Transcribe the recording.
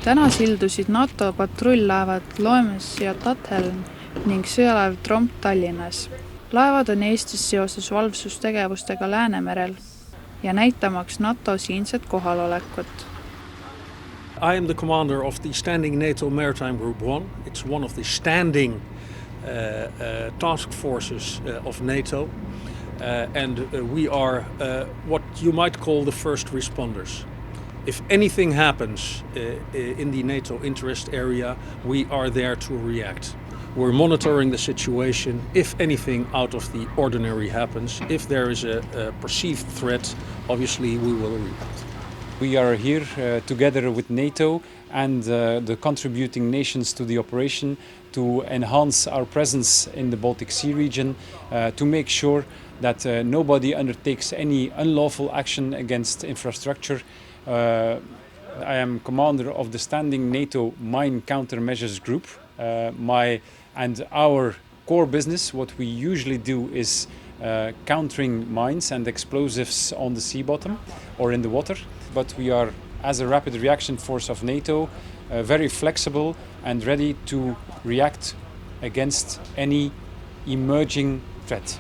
Täna sildusid NATO patrull-laevad Loemes ja Tathelm ning sõjalaev Tromp Tallinnas. Laevad on Eestis seoses valvsustegevustega Läänemerel ja näitamaks NATO siinset kohalolekut. I am the commander of the standing NATO Maritime Group 1. It's one of the standing task forces of NATO. And we are what you might call the first responders. If anything happens in the NATO interest area, we are there to react. We're monitoring the situation. If anything out of the ordinary happens, if there is a perceived threat, obviously we will react. We are here together with NATO and the contributing nations to the operation to enhance our presence in the Baltic Sea region, to make sure that nobody undertakes any unlawful action against infrastructure. I am commander of the standing NATO Mine Countermeasures Group. Our core business, what we usually do is countering mines and explosives on the sea bottom or in the water. But we are, as a rapid reaction force of NATO, very flexible and ready to react against any emerging threat.